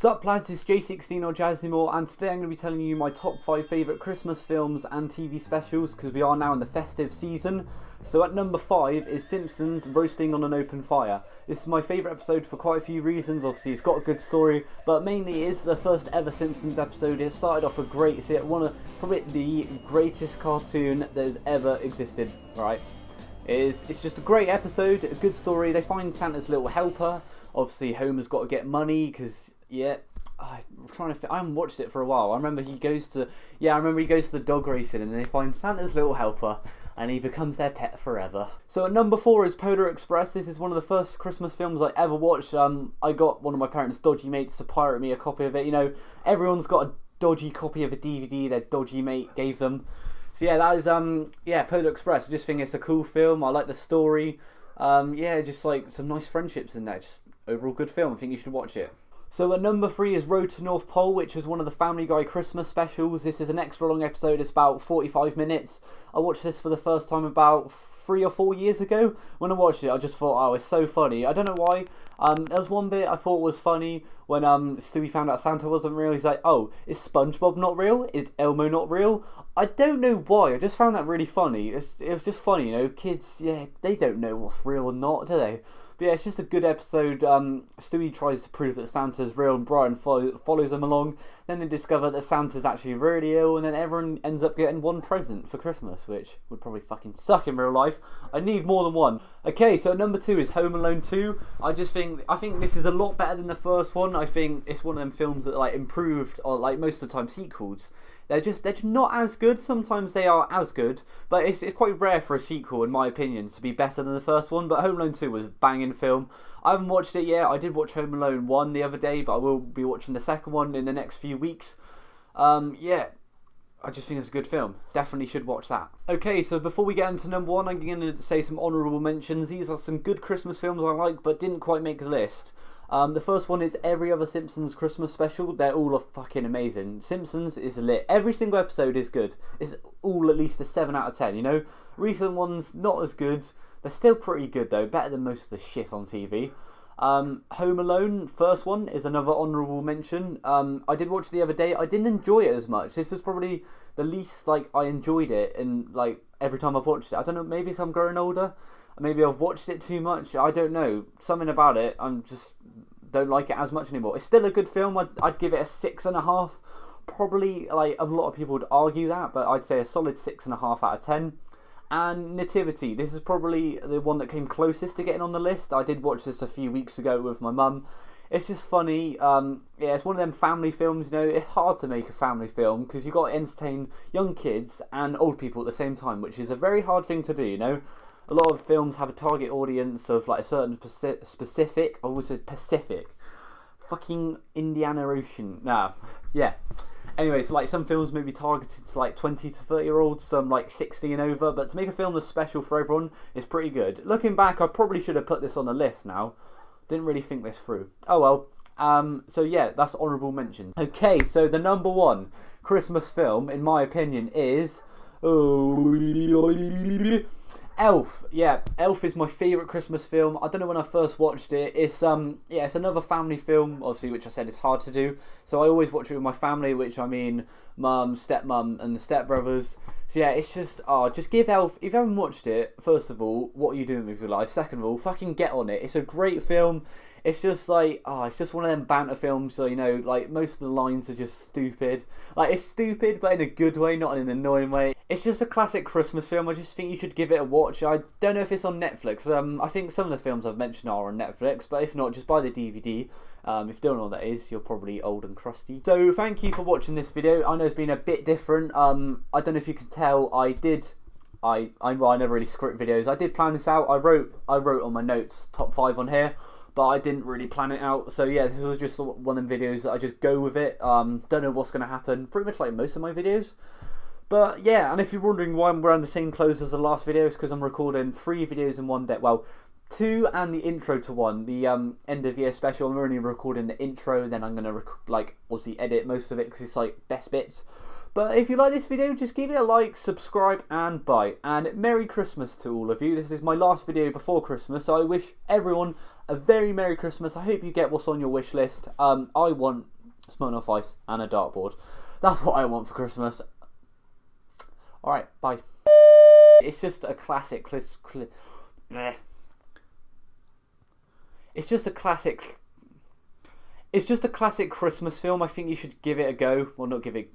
Sup lads, it's J16 or Jazzymore, and today I'm going to be telling you my top 5 favourite Christmas films and TV specials, because we are now in the festive season. So at number 5 is Simpsons Roasting on an Open Fire. This is my favourite episode for quite a few reasons. Obviously it's got a good story, but mainly it is the first ever Simpsons episode. It started off a great, probably the greatest cartoon that has ever existed, right? It's just a great episode, a good story. They find Santa's little helper. Obviously Homer's got to get money, because yeah, I haven't watched it for a while. I remember he goes to the dog racing and they find Santa's little helper and he becomes their pet forever. So at number 4 is Polar Express. This is one of the first Christmas films I ever watched. I got one of my parents' dodgy mates to pirate me a copy of it. You know, everyone's got a dodgy copy of a DVD their dodgy mate gave them. So yeah, that is Polar Express. I just think it's a cool film. I like the story. Just like some nice friendships in there. Just overall good film. I think you should watch it. So at number 3 is Road to North Pole, which is one of the Family Guy Christmas specials. This is an extra long episode, it's about 45 minutes. I watched this for the first time about 3 or 4 years ago. When I watched it, I just thought, oh, it's so funny. I don't know why. There was one bit I thought was funny when Stewie found out Santa wasn't real. He's like, oh, is SpongeBob not real? Is Elmo not real? I don't know why, I just found that really funny. It was just funny, you know, kids, yeah, they don't know what's real or not, do they? But yeah, it's just a good episode. Stewie tries to prove that Santa's real and Brian follows him along. Then they discover that Santa's actually really ill, and then everyone ends up getting one present for Christmas, which would probably fucking suck in real life. I need more than one. Okay, so number 2 is Home Alone 2. I think this is a lot better than the first one. I think it's one of them films that like improved, or like most of the time sequels. They're just not as good. Sometimes they are as good, but it's quite rare for a sequel, in my opinion, to be better than the first one. But Home Alone 2 was a banging film. I haven't watched it yet. I did watch Home Alone 1 the other day, but I will be watching the second one in the next few weeks. I just think it's a good film. Definitely should watch that. Okay, so before we get into number 1, I'm going to say some honourable mentions. These are some good Christmas films I like, but didn't quite make the list. The first one is every other Simpsons Christmas special. They're all fucking amazing. Simpsons is lit. Every single episode is good. It's all at least a 7 out of 10, you know? Recent ones, not as good. They're still pretty good though. Better than most of the shit on TV. Home Alone, first one, is another honourable mention. I did watch it the other day. I didn't enjoy it as much. This was probably the least, like, I enjoyed it in, like, every time I've watched it. I don't know, maybe it's I'm growing older. Maybe I've watched it too much. I don't know. Something about it, I'm just don't like it as much anymore. It's still a good film. I'd give it a 6.5. Probably, like, a lot of people would argue that, but I'd say a solid 6.5 out of 10. And Nativity. This is probably the one that came closest to getting on the list. I did watch this a few weeks ago with my mum. It's just funny. It's one of them family films, you know. It's hard to make a family film because you've got to entertain young kids and old people at the same time, which is a very hard thing to do, you know. A lot of films have a target audience of like a certain specific, I always said Pacific, fucking Indiana Ocean. Nah, yeah. Anyway, so like some films may be targeted to like 20 to 30 year olds, some like 60 and over, but to make a film that's special for everyone is pretty good. Looking back, I probably should have put this on the list now. Didn't really think this through. Oh well. So yeah, that's honourable mention. Okay, so the number 1 Christmas film, in my opinion, is Elf. Yeah, Elf is my favourite Christmas film. I don't know when I first watched it. It's it's another family film, obviously, which I said is hard to do. So I always watch it with my family, which I mean mum, stepmum and the stepbrothers. So yeah, it's just just give Elf, if you haven't watched it, first of all, what are you doing with your life? Second of all, fucking get on it. It's a great film. It's just like, it's just one of them banter films, so, you know, like, most of the lines are just stupid. Like, it's stupid, but in a good way, not in an annoying way. It's just a classic Christmas film. I just think you should give it a watch. I don't know if it's on Netflix. I think some of the films I've mentioned are on Netflix, but if not, just buy the DVD. If you don't know what that is, you're probably old and crusty. So, thank you for watching this video. I know it's been a bit different. I don't know if you can tell, I never really script videos. I did plan this out. I wrote on my notes, top 5 on here. But I didn't really plan it out. So yeah, this was just one of them videos that I just go with it. Don't know what's going to happen. Pretty much like most of my videos. But yeah, and if you're wondering why I'm wearing the same clothes as the last video, it's because I'm recording 3 videos in one day. Well, 2 and the intro to 1. The end of year special, I'm only recording the intro. Then I'm going to obviously edit most of it because it's like best bits. But if you like this video, just give it a like, subscribe and bye. And Merry Christmas to all of you. This is my last video before Christmas, so I wish everyone a very Merry Christmas. I hope you get what's on your wish list. I want Smirnoff Ice, and a dartboard. That's what I want for Christmas. Alright, bye. It's just a classic. It's just a classic. It's just a classic Christmas film. I think you should give it a go. Well, not give it.